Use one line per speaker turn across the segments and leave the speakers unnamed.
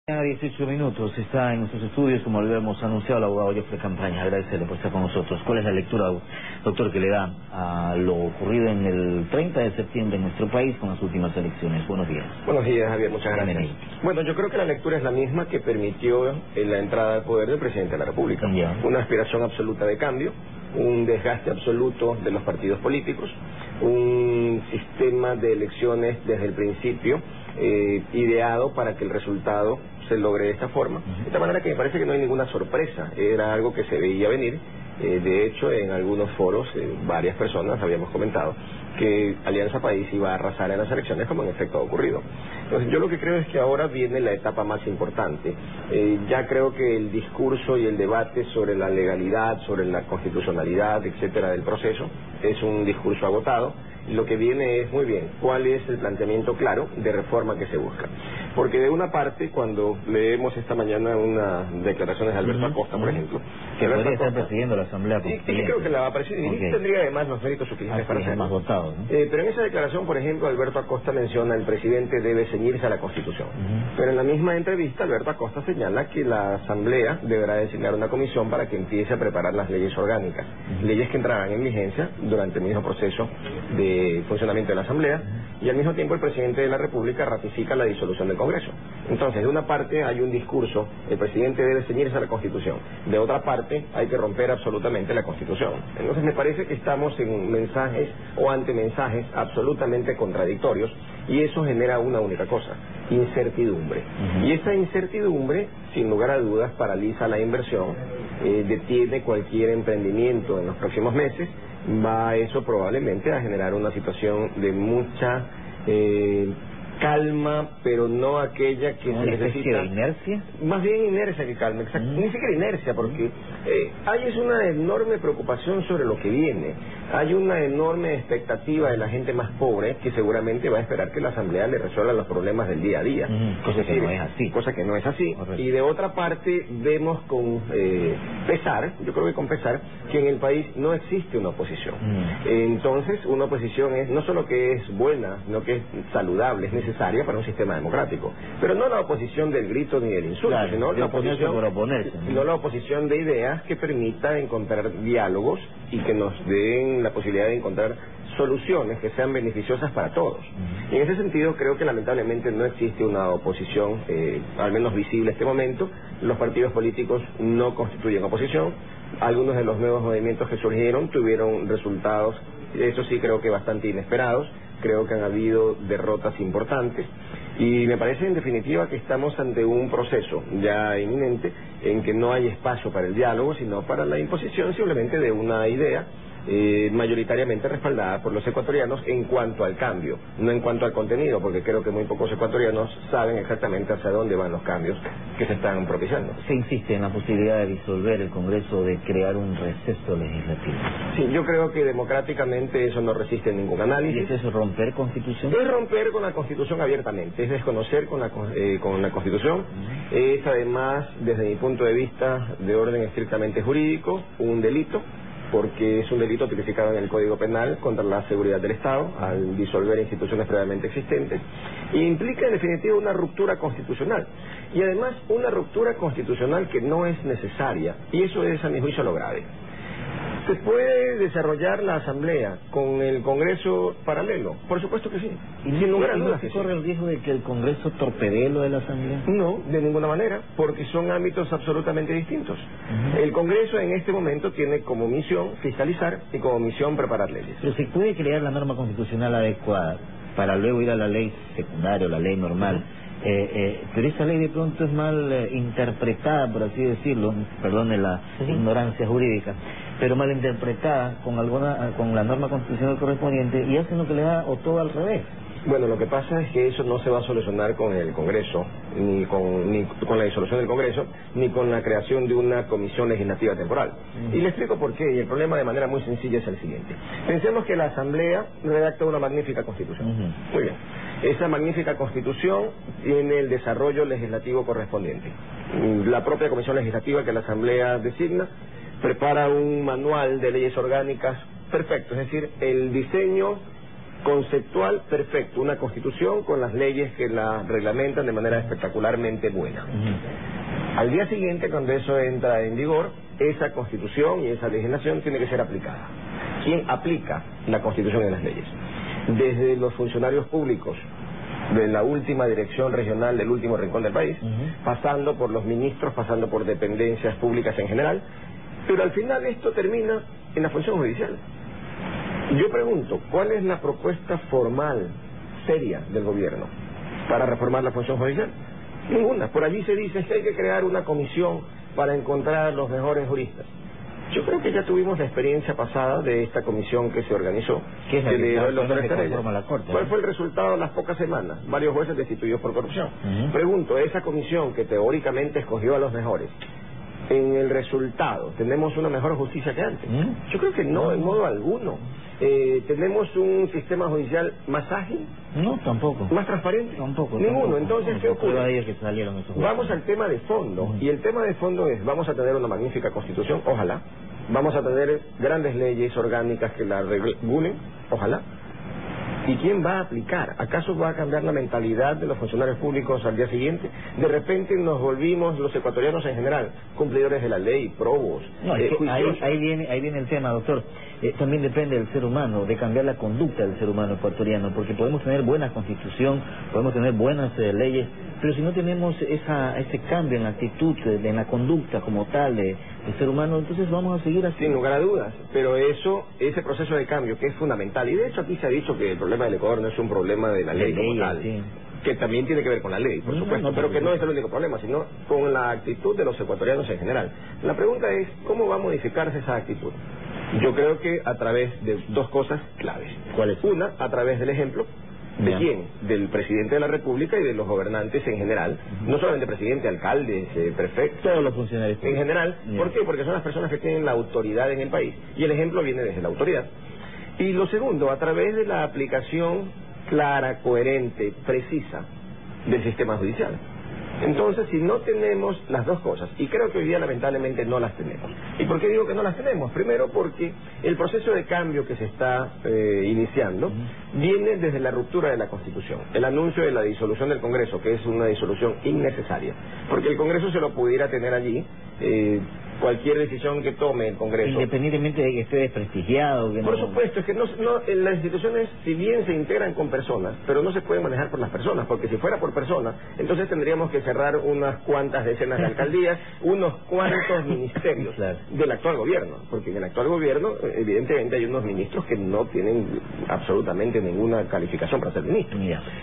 A 18 minutos está en nuestros estudios, como lo habíamos anunciado, el abogado Jeffrey Campaña. Agradecerle por estar con nosotros. ¿Cuál es la lectura, doctor, que le da a lo ocurrido en el 30 de septiembre en nuestro país con las últimas elecciones? Buenos días.
Buenos días, Javier, muchas gracias. Bueno, yo creo que la lectura es la misma que permitió la entrada al poder del presidente de la República. Una aspiración absoluta de cambio, un desgaste absoluto de los partidos políticos, un sistema de elecciones desde el principio ideado para que el resultado se logre de esta forma. De esta manera que me parece que no hay ninguna sorpresa, era algo que se veía venir. De hecho, en algunos foros, varias personas habíamos comentado que Alianza País iba a arrasar en las elecciones, como en efecto ha ocurrido. Entonces, yo lo que creo es que ahora viene la etapa más importante. Ya creo que el discurso y el debate sobre la legalidad, sobre la constitucionalidad, etcétera, del proceso, es un discurso agotado. Lo que viene es, muy bien, ¿cuál es el planteamiento claro de reforma que se busca? Porque de una parte, cuando leemos esta mañana unas declaraciones de Alberto Acosta, por ejemplo,
que podría estar presidiendo la Asamblea Constituyente.
Sí, creo que la va a presidir, y tendría además los méritos suficientes para ser
más votado, ¿no?
Pero en esa declaración, por ejemplo, Alberto Acosta menciona el presidente debe ceñirse a la Constitución. Pero en la misma entrevista, Alberto Acosta señala que la Asamblea deberá designar una comisión para que empiece a preparar las leyes orgánicas, leyes que entrarán en vigencia durante el mismo proceso de funcionamiento de la Asamblea, y al mismo tiempo el presidente de la República ratifica la disolución del Congreso. Entonces, de una parte hay un discurso, el presidente debe ceñirse a la Constitución; de otra parte hay que romper absolutamente la Constitución. Entonces me parece que estamos en mensajes o ante mensajes absolutamente contradictorios, y eso genera una única cosa: incertidumbre. Y esa incertidumbre, sin lugar a dudas, paraliza la inversión, detiene cualquier emprendimiento en los próximos meses. Va eso probablemente a generar una situación de mucha calma, pero no aquella que se necesita.
¿Inercia?
Más bien inercia que calma, exacto. Ni siquiera inercia, porque hay una enorme preocupación sobre lo que viene. Hay una enorme expectativa de la gente más pobre, que seguramente va a esperar que la Asamblea le resuelva los problemas del día a día.
Cosa que no es así.
Cosa que no es así.
Correcto.
Y de otra parte, vemos con pesar, yo creo que con pesar, que en el país no existe una oposición. Entonces, una oposición es no solo que es buena, sino que es saludable, es necesaria para un sistema democrático. Pero no la oposición del grito ni del insulto,
claro,
sino la oposición
por oponerse, ¿no?
Sino la oposición de ideas que permita encontrar diálogos y que nos den la posibilidad de encontrar soluciones que sean beneficiosas para todos. Y en ese sentido creo que lamentablemente no existe una oposición, al menos visible en este momento. Los partidos políticos no constituyen oposición. Algunos de los nuevos movimientos que surgieron tuvieron resultados, eso sí creo que bastante inesperados. Creo que han habido derrotas importantes, y me parece en definitiva que estamos ante un proceso ya inminente en que no hay espacio para el diálogo, sino para la imposición simplemente de una idea mayoritariamente respaldada por los ecuatorianos en cuanto al cambio, no en cuanto al contenido, porque creo que muy pocos ecuatorianos saben exactamente hacia dónde van los cambios que se están propiciando.
Se insiste en la posibilidad de disolver el Congreso, de crear un receso legislativo.
Sí, yo creo que democráticamente eso no resiste ningún análisis.
¿Y es eso romper Constitución?
Es romper con la Constitución abiertamente, es desconocer con la Constitución. Es además, desde mi punto de vista, de orden estrictamente jurídico, un delito, porque es un delito tipificado en el Código Penal contra la seguridad del Estado al disolver instituciones previamente existentes, e implica en definitiva una ruptura constitucional, y además una ruptura constitucional que no es necesaria, y eso es a mi juicio lo grave. ¿Se puede desarrollar la Asamblea con el Congreso paralelo? Por supuesto que sí.
¿Y sin lugar a dudas se corre el riesgo de que el Congreso torpedee lo de la Asamblea?
No, de ninguna manera, porque son ámbitos absolutamente distintos. El Congreso en este momento tiene como misión fiscalizar y como misión preparar leyes.
Pero se puede crear la norma constitucional adecuada para luego ir a la ley secundaria o la ley normal. Pero esa ley de pronto es mal interpretada, por así decirlo, perdone la ignorancia jurídica, pero mal interpretada con la norma constitucional correspondiente, y hacen lo que le da o todo al revés.
Bueno, lo que pasa es que eso no se va a solucionar con el Congreso, ni con la disolución del Congreso, ni con la creación de una comisión legislativa temporal. Y le explico por qué, y el problema de manera muy sencilla es el siguiente. Pensemos que la Asamblea redacta una magnífica Constitución. Muy bien. Esa magnífica Constitución tiene el desarrollo legislativo correspondiente. La propia comisión legislativa que la Asamblea designa prepara un manual de leyes orgánicas perfecto, es decir, el diseño conceptual, perfecto, una constitución con las leyes que la reglamentan de manera espectacularmente buena. Al día siguiente, cuando eso entra en vigor, esa constitución y esa legislación tiene que ser aplicada. ¿Quién aplica la constitución y las leyes? Desde los funcionarios públicos de la última dirección regional del último rincón del país, pasando por los ministros, pasando por dependencias públicas en general, pero al final esto termina en la función judicial. Yo pregunto, ¿cuál es la propuesta formal, seria del gobierno para reformar la función judicial? Ninguna. Por allí se dice que hay que crear una comisión para encontrar los mejores juristas. Yo creo que ya tuvimos la experiencia pasada de esta comisión que se organizó.
¿Qué es la Corte?
¿Cuál fue el resultado de las pocas semanas? Varios jueces destituidos por corrupción. Pregunto, esa comisión que teóricamente escogió a los mejores, en el resultado, ¿tenemos una mejor justicia que antes? Yo creo que no, en modo alguno. ¿Tenemos un sistema judicial más ágil?
No, tampoco.
¿Más transparente?
Tampoco.
Ninguno. Entonces, ¿qué ocurre?
Que salieron esos
vamos al tema de fondo. Y el tema de fondo es, vamos a tener una magnífica constitución, ojalá. Vamos a tener grandes leyes orgánicas que la regulen, ojalá. ¿Y quién va a aplicar? ¿Acaso va a cambiar la mentalidad de los funcionarios públicos al día siguiente? De repente nos volvimos, los ecuatorianos en general, cumplidores de la ley, probos,
no, es que ahí viene el tema, doctor. También depende del ser humano, de cambiar la conducta del ser humano ecuatoriano, porque podemos tener buena constitución, podemos tener buenas leyes, pero si no tenemos ese cambio en la actitud, en la conducta como tal del ser humano, entonces vamos a seguir así.
Sin lugar a dudas, pero ese proceso de cambio que es fundamental, y de hecho aquí se ha dicho que el problema del Ecuador no es un problema de la ley como tal, sí, que también tiene que ver con la ley, por supuesto, pero que no es el único problema, sino con la actitud de los ecuatorianos en general. La pregunta es, ¿cómo va a modificarse esa actitud? Yo creo que a través de dos cosas claves.
¿Cuáles?
Una, a través del ejemplo. ¿De quién? Del presidente de la República y de los gobernantes en general, no solamente presidente, alcaldes, prefectos,
todos los funcionarios
en general. ¿Por qué? Porque son las personas que tienen la autoridad en el país, y el ejemplo viene desde la autoridad. Y lo segundo, a través de la aplicación clara, coherente, precisa del sistema judicial. Entonces, si no tenemos las dos cosas, y creo que hoy día lamentablemente no las tenemos. ¿Y por qué digo que no las tenemos? Primero porque el proceso de cambio que se está iniciando viene desde la ruptura de la Constitución, el anuncio de la disolución del Congreso, que es una disolución innecesaria, porque el Congreso se lo pudiera tener allí, cualquier decisión que tome el Congreso,
independientemente de que esté desprestigiado, que
por supuesto, es que las instituciones, si bien se integran con personas, pero no se pueden manejar por las personas, porque si fuera por personas, entonces tendríamos que cerrar unas cuantas decenas de alcaldías, unos cuantos ministerios del actual gobierno, porque en el actual gobierno evidentemente hay unos ministros que no tienen absolutamente ninguna calificación para ser ministros.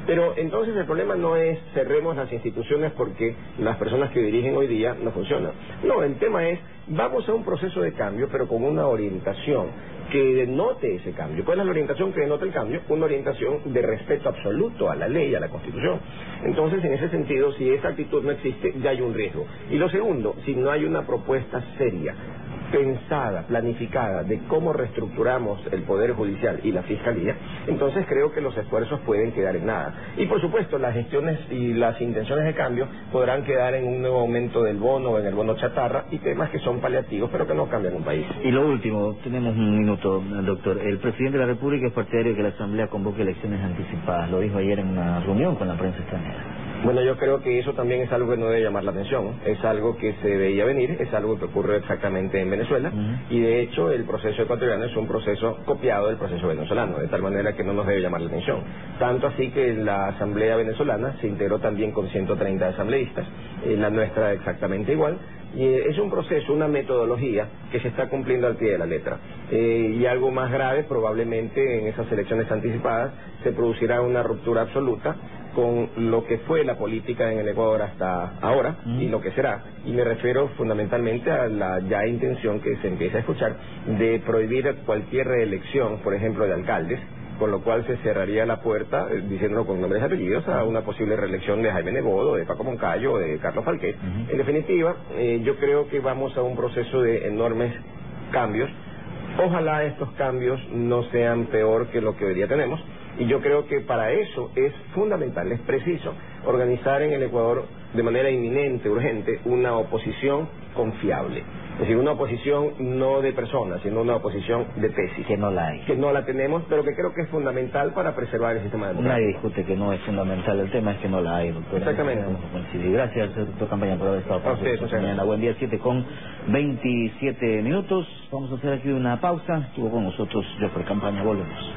Pero entonces el problema no es cerremos las instituciones porque las personas que dirigen hoy día no funcionan. No, el tema es, vamos a un proceso de cambio, pero con una orientación que denote ese cambio. ¿Cuál es la orientación que denota el cambio? Una orientación de respeto absoluto a la ley, a la Constitución. Entonces, en ese sentido, si esa actitud no existe, ya hay un riesgo. Y lo segundo, si no hay una propuesta seria, pensada, planificada de cómo reestructuramos el Poder Judicial y la Fiscalía, entonces creo que los esfuerzos pueden quedar en nada. Y por supuesto, las gestiones y las intenciones de cambio podrán quedar en un nuevo aumento del bono o en el bono chatarra y temas que son paliativos, pero que no cambian un país.
Y lo último, tenemos un minuto, doctor. El presidente de la República es partidario de que la Asamblea convoque elecciones anticipadas. Lo dijo ayer en una reunión con la prensa extranjera.
Bueno, yo creo que eso también es algo que no debe llamar la atención, es algo que se veía venir, es algo que ocurre exactamente en Venezuela, y de hecho el proceso ecuatoriano es un proceso copiado del proceso venezolano, de tal manera que no nos debe llamar la atención. Tanto así que la Asamblea venezolana se integró también con 130 asambleístas, la nuestra exactamente igual, y es un proceso, una metodología que se está cumpliendo al pie de la letra. Y algo más grave, probablemente en esas elecciones anticipadas se producirá una ruptura absoluta con lo que fue la política en el Ecuador hasta ahora y lo que será. Y me refiero fundamentalmente a la ya intención que se empieza a escuchar de prohibir cualquier reelección, por ejemplo, de alcaldes, con lo cual se cerraría la puerta, diciéndolo con nombres y apellidos, a una posible reelección de Jaime Nebot, de Paco Moncayo, de Carlos Falquet. En definitiva, yo creo que vamos a un proceso de enormes cambios. Ojalá estos cambios no sean peor que lo que hoy día tenemos, y yo creo que para eso es fundamental, es preciso organizar en el Ecuador de manera inminente, urgente, una oposición confiable. Es decir, una oposición no de personas, sino una oposición de tesis.
Que no la hay.
Que no la tenemos, pero que creo que es fundamental para preservar el sistema democrático.
Nadie discute que no es fundamental, el tema es que no la hay, doctor.
Exactamente.
Gracias, doctor Campaña, por haber estado con nosotros mañana. Buen día, 7:27. Vamos a hacer aquí una pausa. Estuvo con nosotros Jofre Campaña, volvemos.